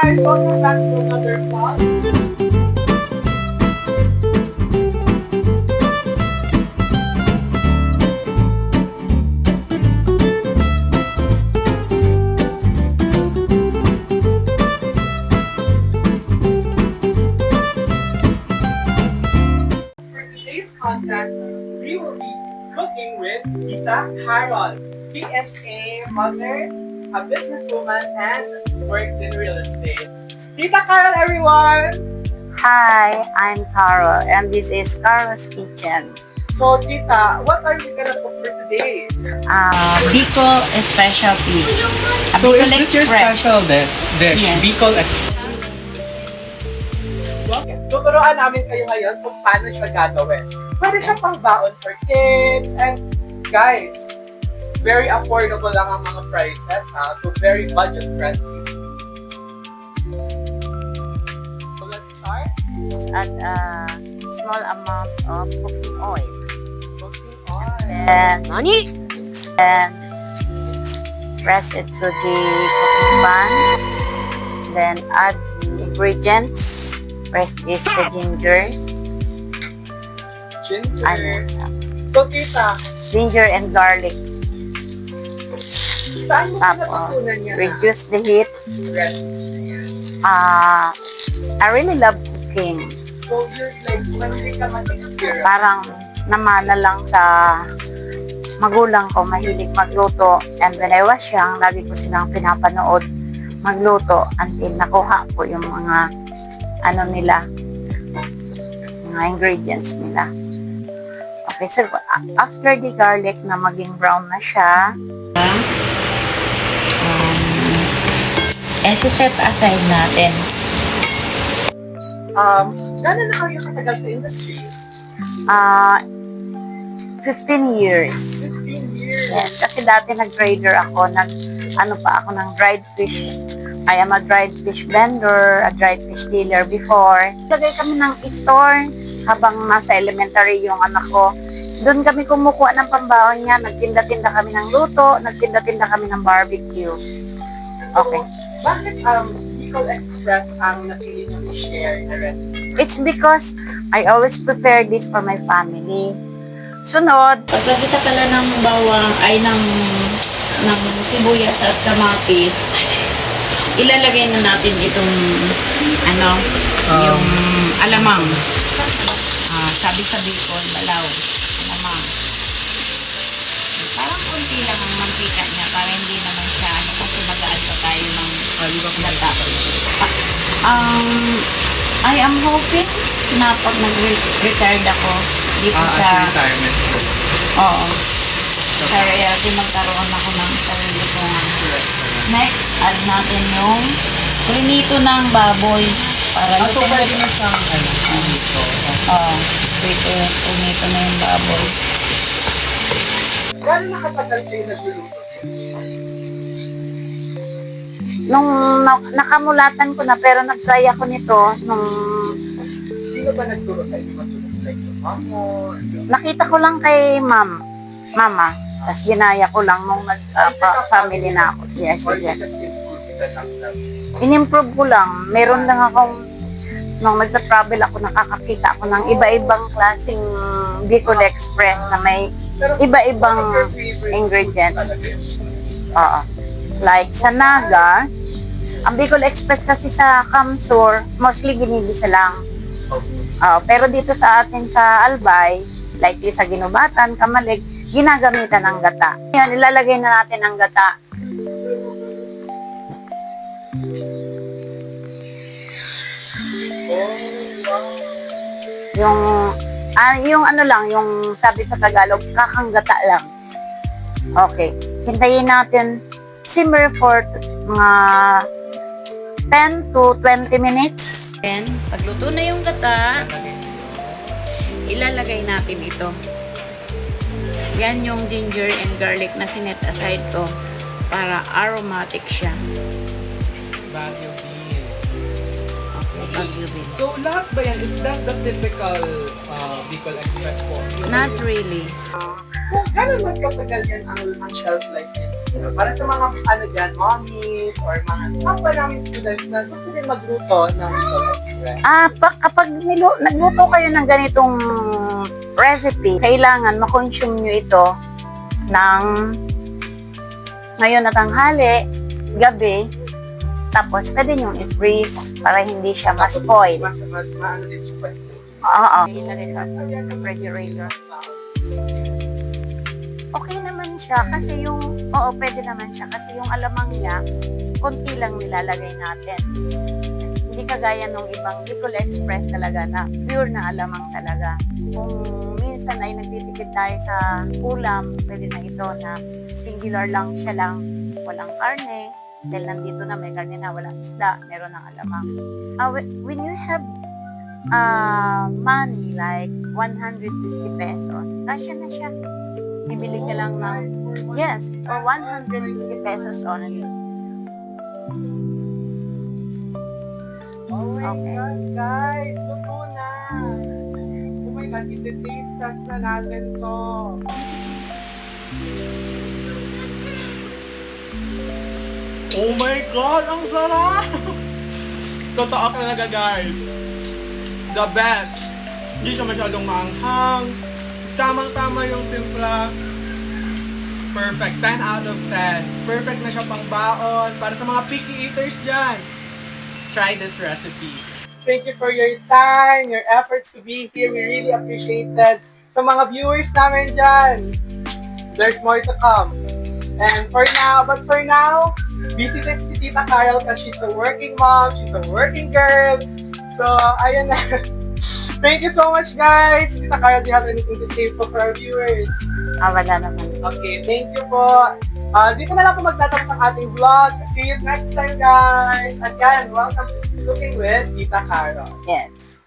guys! Welcome back to another vlog. For today's content, we will be cooking with Tita Carol. She is a mother, a businesswoman, and works in real estate. Tita Carol, everyone! Hi, I'm Carol, and this is Carol's Kitchen. So, Tita, what are you gonna cook for today? Bicol specialty. So Bicol is this your Express. special dish? Yes. Bicol Express. Okay. Tuturuan namin kayo ngayon kung paano siya gagawin. Pwede siya pang baon for kids, and guys, very affordable lang ang mga prices, ha? So, very budget friendly. So, let's start. Add a small amount of cooking oil. Cooking oil. And press it to the cooking pan. Then add the ingredients. First is the ginger. Ginger. Onion. So, Tita, Ginger and garlic. saan mo Tapos, natutunan niya na? reduce the heat. I really love cooking. So, you're like, hindi ka mag-experience. Parang namana lang sa magulang ko, mahilig magluto. And when I was young, lagi ko silang pinapanood magluto until nakuha ko yung mga ano nila, mga ingredients nila. Okay, so after the garlic na maging brown na siya, set aside natin. Gano'n na kayo katagal sa industry? 15 years. 15 years. Yes, kasi dati nag-trader ako, ano pa ako ng dried fish. I am a dried fish vendor, a dried fish dealer before. Lagay kami ng store habang nasa elementary yung anak ko. Doon kami kumukuha ng pambaon niya, nagtinda-tinda kami ng luto, nagtinda-tinda kami ng barbecue. Okay. Bakit Bicol Express ang napili niyo i-share na recipe? It's because I always prepare this for my family. Sunod, pagkagisa pala ng bawang ay ng sibuyas at kamatis, ilalagay na natin itong yung alamang. Sabi sa Bicol, balaw. Alamang. Parang kunti lang ang mantika niya para hindi naman siya kasi mag-aano pa tayo ng gata. I am hoping na pag nag-retired ako dito sa retirement. oo, sa reality magkaroon ako ng sarili kong next, add natin yung prinito ng baboy para So pwede na siyang dito. prinito na yung baboy. Gano'n na katagal kayo nagluluto? Nung nakamulatan ko na pero nag-try ako nito nung Sino ba nagturo sa inyo matulog? Like your mom mo? nakita ko lang kay mama. Tapos ginaya ko lang nung nag-family na ako. Yes, Or yes. you just improve it lang? In-improve ko lang. Meron lang akong, nung nagta-travel ako, nakakakita ako ng iba-ibang klaseng Bicol Express na may Pero, iba-ibang what are your favorite ingredients. talaga yun? Oo. Like sa Naga, ang Bicol Express kasi sa Kamsur, mostly ginigisa lang. Pero dito sa atin sa Albay, likely sa Ginubatan, Kamalig, ginagamitan ng gata. Yan, ilalagay na natin ang gata. Yung ano lang, yung sabi sa Tagalog, kakanggata lang. Okay. Hintayin natin simmer for mga 10 to 20 minutes. Then, pagluto na yung gata, ilalagay natin ito. Yan yung ginger and garlic na sinet aside ko para aromatic siya. Baguio beans. Okay, Baguio beans. So lahat ba yan? Is that the typical Bicol Express po? Not really. Kung gano'n man katagal yan ang shelf life niya? Para sa mga ano dyan, mommies or mga kapwa namin students na gusto din magluto ng Bicol Express. Kapag nagluto kayo ng ganitong recipe, kailangan makonsume nyo ito ng ngayon na tanghali, gabi, tapos pwede nyo i-freeze para hindi siya ma-spoil. Maano din siya pa. Oo. Ilagay sa refrigerator. Okay naman siya kasi pwede naman siya kasi yung alamang niya, konti lang nilalagay natin. Hindi kagaya nung ibang Bicol Express talaga na pure na alamang talaga. Kung minsan ay nagtitipid tayo sa ulam, pwede na ito na singular lang siya lang, walang karne, dahil nandito na may karne na, walang isda, meron ng alamang. When you have money like 150 pesos, kasya na siya. Bibili ka lang ng, yes, for 150 pesos only. Oh my Okay. God, guys! Luto na! Oh my God, iti-taste test na natin to. Oh my God! Ang sarap! Totoo talaga, guys. The best. Hindi siya masyadong maanghang. Tamang-tama yung timpla. Perfect. 10 out of 10. Perfect na siya pang baon. Para sa mga picky eaters dyan. Try this recipe. Thank you for your time, your efforts to be here. We really appreciate that. Sa mga viewers namin dyan, there's more to come. And for now, visit si Tita Carol kasi she's a working mom, she's a working girl. So, ayun na. Thank you so much, guys. Tita Carol, do you have anything to say po for our viewers? Wala naman. Okay, thank you po. Dito na lang po magtatapos ang ating vlog. See you next time, guys. Again, welcome to Cooking with Tita Carol. Yes.